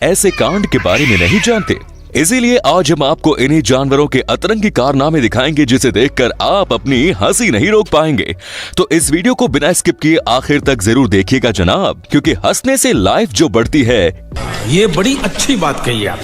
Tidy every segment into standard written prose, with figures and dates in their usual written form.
ऐसे कांड के बारे में नहीं जानते। इसीलिए आज हम आपको इन्हीं जानवरों के अतरंगी कारनामे दिखाएंगे जिसे देखकर आप अपनी हंसी नहीं रोक पाएंगे। तो इस वीडियो को बिना स्किप किए आखिर तक जरूर देखिएगा जनाब, क्योंकि हंसने से लाइफ जो बढ़ती है। ये बड़ी अच्छी बात कही आप।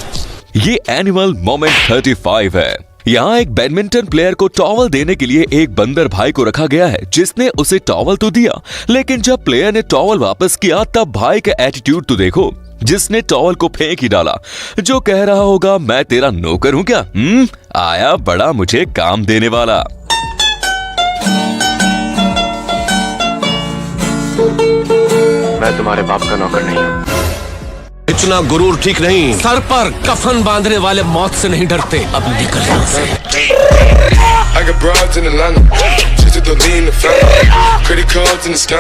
ये एनिमल मोमेंट 35 है। यहाँ एक बैडमिंटन प्लेयर को टॉवल देने के लिए एक बंदर भाई को रखा गया है, जिसने उसे टॉवल तो दिया, लेकिन जब प्लेयर ने टॉवल वापस किया तब भाई का एटीट्यूड तो देखो, जिसने टॉवल को फेंक ही डाला, जो कह रहा होगा मैं तेरा नौकर हूँ क्या? आया बड़ा मुझे काम देने वाला। मैं तुम्हारे बाप का नौकर नहीं हूँ। इतना गुरूर ठीक नहीं। सर पर कफन बांधने वाले मौत से नहीं डरते। अब निकल यहाँ से।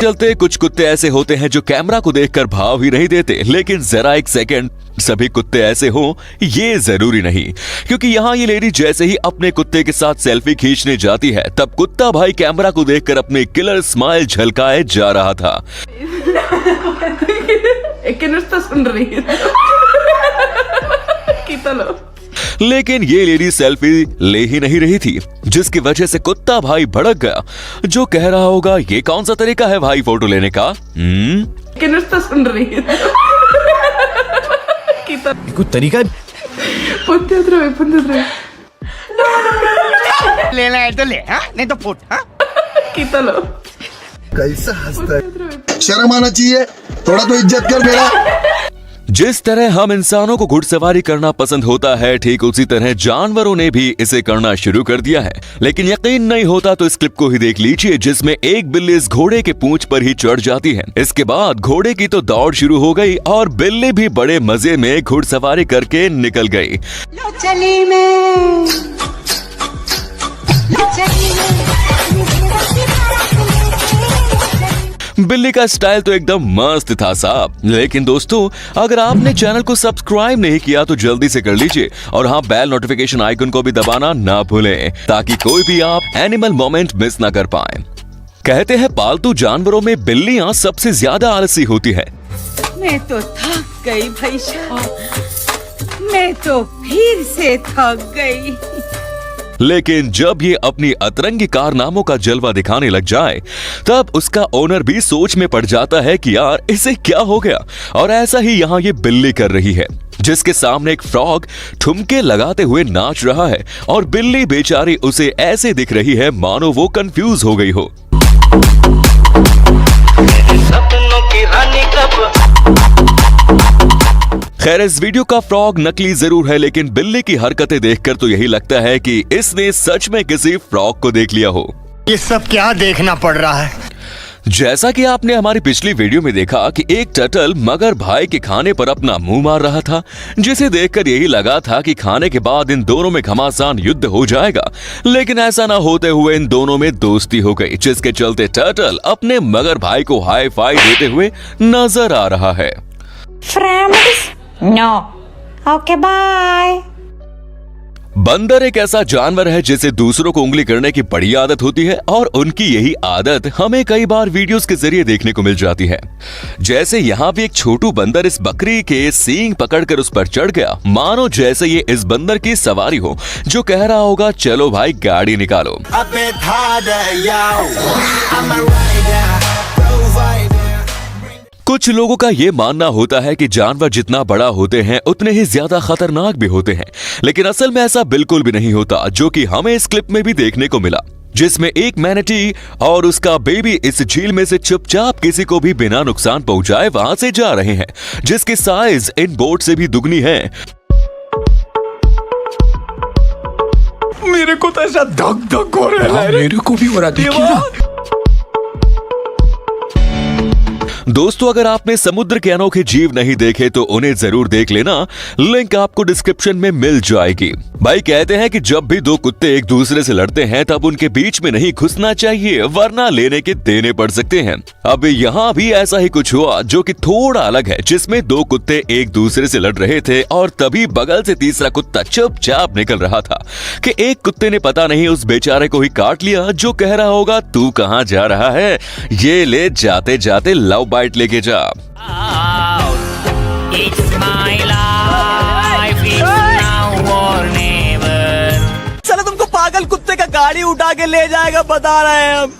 चलते कुछ कुत्ते ऐसे होते हैं जो कैमरा को देखकर भाव ही नहीं देते, लेकिन जरा एक सेकंड, सभी कुत्ते ऐसे हों ये जरूरी नहीं, क्योंकि यहाँ ये लेडी जैसे ही अपने कुत्ते के साथ सेल्फी खींचने जाती है तब कुत्ता भाई कैमरा को देखकर अपनी किलर स्माइल झलकाए जा रहा था। सुन रही है। लेकिन ये लेडी सेल्फी ले ही नहीं रही थी, जिसकी वजह से कुत्ता भाई भड़क गया, जो कह रहा होगा ये कौन सा तरीका है भाई फोटो लेने का? सुन रही है। कुछ तरीका लेना है तो ले, नहीं तो फुट। कैसा हंसता है, शर्म आना चाहिए, थोड़ा तो इज्जत कर मेरा। जिस तरह हम इंसानों को घुड़सवारी करना पसंद होता है, ठीक उसी तरह जानवरों ने भी इसे करना शुरू कर दिया है। लेकिन यकीन नहीं होता तो इस क्लिप को ही देख लीजिए, जिसमें एक बिल्ली इस घोड़े के पूंछ पर ही चढ़ जाती है। इसके बाद घोड़े की तो दौड़ शुरू हो गई और बिल्ली भी बड़े मजे में घुड़सवारी करके निकल गई। बिल्ली का स्टाइल तो एकदम मस्त था साहब। लेकिन दोस्तों, अगर आपने चैनल को सब्सक्राइब नहीं किया तो जल्दी से कर लीजिए, और हाँ, बेल नोटिफिकेशन आइकन को भी दबाना ना भूलें, ताकि कोई भी आप एनिमल मोमेंट मिस ना कर पाएं। कहते हैं पालतू जानवरों में बिल्लियां सबसे ज्यादा आलसी होती है। मैं तो थक गई भैया, मैं तो फिर से थक गई। लेकिन जब ये अपनी अतरंगी कारनामों का जलवा दिखाने लग जाए तब उसका ओनर भी सोच में पड़ जाता है कि यार इसे क्या हो गया। और ऐसा ही यहाँ ये बिल्ली कर रही है, जिसके सामने एक फ्रॉग ठुमके लगाते हुए नाच रहा है, और बिल्ली बेचारी उसे ऐसे दिख रही है मानो वो कंफ्यूज हो गई हो। खैर, इस वीडियो का फ्रॉग नकली जरूर है, लेकिन बिल्ली की हरकतें देखकर तो यही लगता है कि इसने सच में किसी फ्रॉग को देख लिया हो। ये सब क्या देखना पड़ रहा है? जैसा कि आपने हमारी पिछली वीडियो में देखा कि एक टर्टल मगर भाई के खाने पर अपना मुंह मार रहा था, जिसे देखकर यही लगा था कि खाने के बाद इन दोनों में घमासान युद्ध हो जाएगा। लेकिन ऐसा ना होते हुए इन दोनों में दोस्ती हो गई, जिसके चलते टर्टल अपने मगर भाई को हाई फाई देते हुए नजर आ रहा है। No. Okay, bye. बंदर एक ऐसा जानवर है जिसे दूसरों को उंगली करने की बड़ी आदत होती है, और उनकी यही आदत हमें कई बार वीडियोस के जरिए देखने को मिल जाती है। जैसे यहाँ भी एक छोटू बंदर इस बकरी के सींग पकड़कर उस पर चढ़ गया, मानो जैसे ये इस बंदर की सवारी हो, जो कह रहा होगा चलो भाई गाड़ी निकालो। कुछ लोगों का ये मानना होता है कि जानवर जितना बड़ा होते हैं उतने ही ज्यादा खतरनाक भी होते हैं, लेकिन असल में ऐसा बिल्कुल भी नहीं होता, जो कि हमें इस क्लिप में भी देखने को मिला, जिसमें एक मैनेटी और उसका बेबी इस झील में से चुपचाप किसी को भी बिना नुकसान पहुंचाए वहां से जा रहे हैं, जिसकी साइज इन बोट से भी दुगनी है। मेरे को तो ऐसा धक धक हो रहा है। मेरे को भी हो रहा, देखिए ना। दोस्तों, अगर आपने समुद्र के अनोखे जीव नहीं देखे तो उन्हें जरूर देख लेना, लिंक आपको डिस्क्रिप्शन में मिल जाएगी। भाई कहते हैं कि जब भी दो कुत्ते एक दूसरे से लड़ते हैं तब उनके बीच में नहीं घुसना चाहिए, वरना लेने के देने पड़ सकते हैं। अब यहाँ भी ऐसा ही कुछ हुआ, जो कि थोड़ा अलग है, जिसमें दो कुत्ते एक दूसरे से लड़ रहे थे और तभी बगल से तीसरा कुत्ता चुपचाप निकल रहा था कि एक कुत्ते ने पता नहीं उस बेचारे को ही काट लिया, जो कह रहा होगा तू कहाँ जा रहा है, ये ले जाते जाते लव बाइट लेके जा। It's my life. उठा के ले जाएगा, बता रहे हैं हम।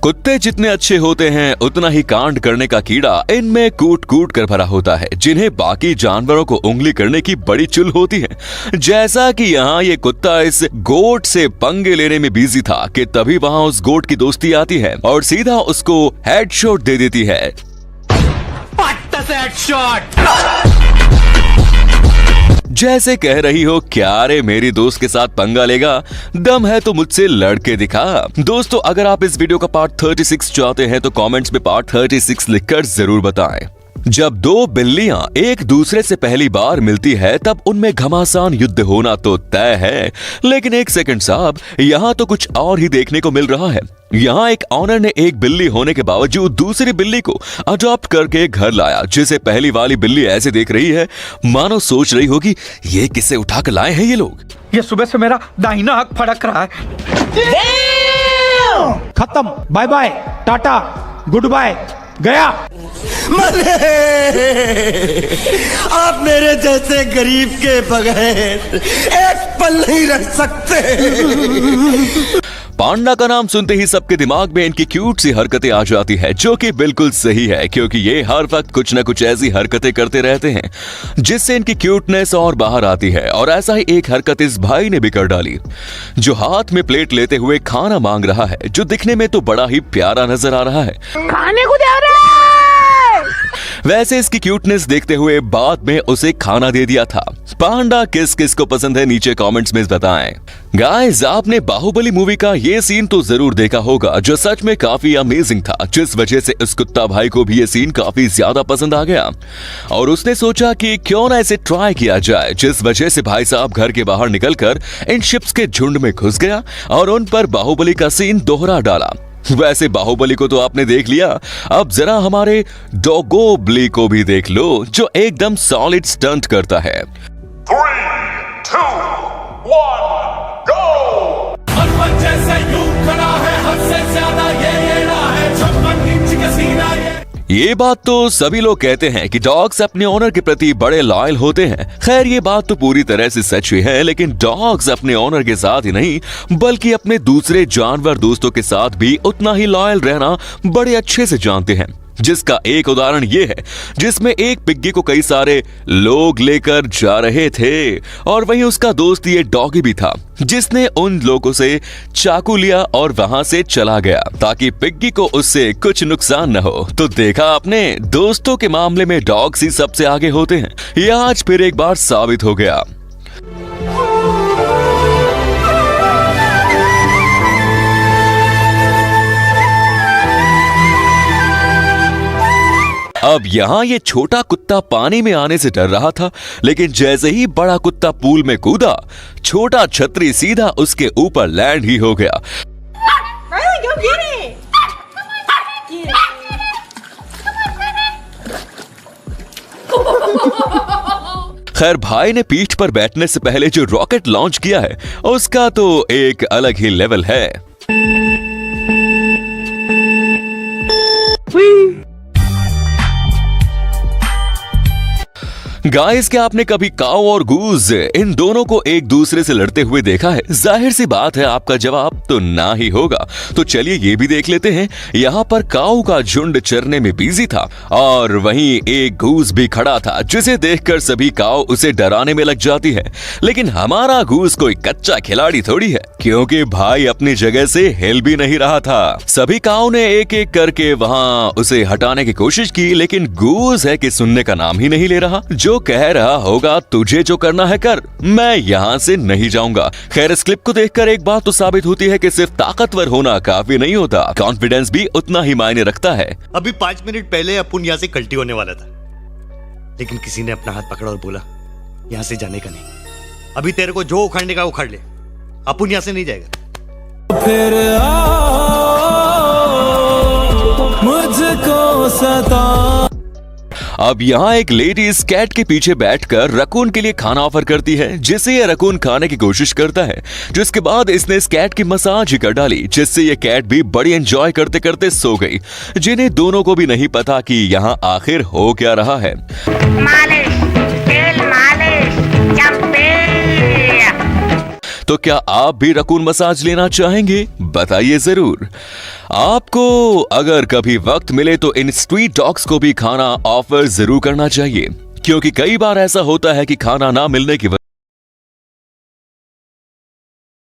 कुत्ते जितने अच्छे होते हैं उतना ही कांड करने का कीड़ा इनमें कूट कूट कर भरा होता है, जिन्हें बाकी जानवरों को उंगली करने की बड़ी चुल होती है। जैसा कि यहाँ ये कुत्ता इस गोट से पंगे लेने में बिजी था कि तभी वहाँ उस गोट की दोस्ती आती है और सीधा उसको हेडशॉट दे देती है। जैसे कह रही हो, क्या रे मेरी दोस्त के साथ पंगा लेगा, दम है तो मुझसे लड़के दिखा। दोस्तों, अगर आप इस वीडियो का पार्ट 36 चाहते हैं तो कमेंट्स में पार्ट 36 लिखकर जरूर बताएं। जब दो बिल्लियां एक दूसरे से पहली बार मिलती है तब उनमें घमासान युद्ध होना तो तय है, लेकिन एक सेकंड साहब, यहाँ तो कुछ और ही देखने को मिल रहा है। यहाँ एक ऑनर ने एक बिल्ली होने के बावजूद दूसरी बिल्ली को अडॉप्ट करके घर लाया, जिसे पहली वाली बिल्ली ऐसे देख रही है मानो सोच रही होगी ये किसे उठा कर लाए हैं ये लोग। ये सुबह से मेरा दाहिना आंख फड़क रहा है। खत्म, बाय बाय, टाटा, गुड बाय, गया। आप मेरे जैसे गरीब के बगैर एक पल नहीं रह सकते। पांडा का नाम सुनते ही सबके दिमाग में इनकी क्यूट सी हरकतें आ जाती है, जो कि बिल्कुल सही है, क्योंकि ये हर वक्त कुछ न कुछ ऐसी हरकतें करते रहते हैं जिससे इनकी क्यूटनेस और बाहर आती है। और ऐसा ही एक हरकत इस भाई ने भी कर डाली, जो हाथ में प्लेट लेते हुए खाना मांग रहा है, जो दिखने में तो बड़ा ही प्यारा नजर आ रहा है। खाने को दे रहा है। वैसे इसकी क्यूटनेस देखते हुए बाद में उसे खाना दे दिया था। पांडा किस किस को पसंद है नीचे कमेंट्स में बताएं। गाइस, आपने बाहुबली मूवी का ये सीन तो जरूर देखा होगा, जो सच में काफी अमेजिंग था, जिस वजह से इस कुत्ता भाई को भी ये सीन काफी ज्यादा पसंद आ गया और उसने सोचा कि क्यों ना इसे ट्राई किया जाए, जिस वजह से भाई साहब घर के बाहर निकलकर इन शिप्स के झुंड में घुस गया और उन पर बाहुबली का सीन दोहरा डाला। वैसे बाहुबली को तो आपने देख लिया, अब जरा हमारे डॉगोबली को भी देख लो, जो एकदम सॉलिड स्टंट करता है। 3, 2, 1, go! जैसे यूं खड़ा है, हद से ज्यादा ये ना है, 56 इंच का सीना ये बात तो सभी लोग कहते हैं कि डॉग्स अपने ओनर के प्रति बड़े लॉयल होते हैं। खैर, ये बात तो पूरी तरह से सच ही है, लेकिन डॉग्स अपने ओनर के साथ ही नहीं बल्कि अपने दूसरे जानवर दोस्तों के साथ भी उतना ही लॉयल रहना बड़े अच्छे से जानते हैं, जिसका एक उदाहरण ये है जिसमें एक पिग्गी को कई सारे लोग लेकर जा रहे थे और वहीं उसका दोस्त ये डॉगी भी था, जिसने उन लोगों से चाकू लिया और वहां से चला गया ताकि पिग्गी को उससे कुछ नुकसान न हो। तो देखा आपने, दोस्तों के मामले में डॉग्स ही सबसे आगे होते हैं। यह आज फिर एक बार साबित हो गया। अब यहाँ ये छोटा कुत्ता पानी में आने से डर रहा था, लेकिन जैसे ही बड़ा कुत्ता पूल में कूदा, छोटा छतरी सीधा उसके ऊपर लैंड ही हो गया। खैर, भाई ने पीठ पर बैठने से पहले जो रॉकेट लॉन्च किया है उसका तो एक अलग ही लेवल है। गाइस, क्या आपने कभी काऊ और गूज इन दोनों को एक दूसरे से लड़ते हुए देखा है? जाहिर सी बात है आपका जवाब तो ना ही होगा। तो चलिए ये भी देख लेते हैं। यहाँ पर काऊ का झुंड चरने में बिजी था और वहीं एक गूज भी खड़ा था, जिसे देखकर सभी काऊ उसे डराने में लग जाती है। लेकिन हमारा गूज कोई कच्चा खिलाड़ी थोड़ी है, क्योंकि भाई अपनी जगह से हिल भी नहीं रहा था। सभी काऊ ने एक एक करके वहाँ उसे हटाने की कोशिश की, लेकिन गूज है कि सुनने का नाम ही नहीं ले रहा, जो कह रहा होगा तुझे जो करना है कर, मैं यहाँ से नहीं जाऊंगा। खैर, इस क्लिप को देखकर एक बात तो साबित होती है कि सिर्फ ताकतवर होना काफी नहीं होता, कॉन्फिडेंस भी उतना ही मायने रखता है। अभी 5 मिनट पहले अपुन यहाँ से कल्टी होने वाला था, लेकिन किसी ने अपना हाथ पकड़ा और बोला यहाँ से जाने का नहीं। अभी तेरे को जो उखाड़ने का उखाड़ ले, अपुन यहाँ से नहीं जाएगा। फिर मुझको सता। अब यहाँ एक लेडी इस कैट के पीछे बैठकर रकून के लिए खाना ऑफर करती है, जिसे ये रकून खाने की कोशिश करता है, जिसके बाद इसने इस कैट की मसाज ही कर डाली, जिससे ये कैट भी बड़ी एंजॉय करते करते सो गई, जिन्हें दोनों को भी नहीं पता कि यहाँ आखिर हो क्या रहा है। तो क्या आप भी रकून मसाज लेना चाहेंगे? बताइए जरूर। आपको अगर कभी वक्त मिले तो इन स्ट्रीट डॉग्स को भी खाना ऑफर जरूर करना चाहिए, क्योंकि कई बार ऐसा होता है कि खाना ना मिलने की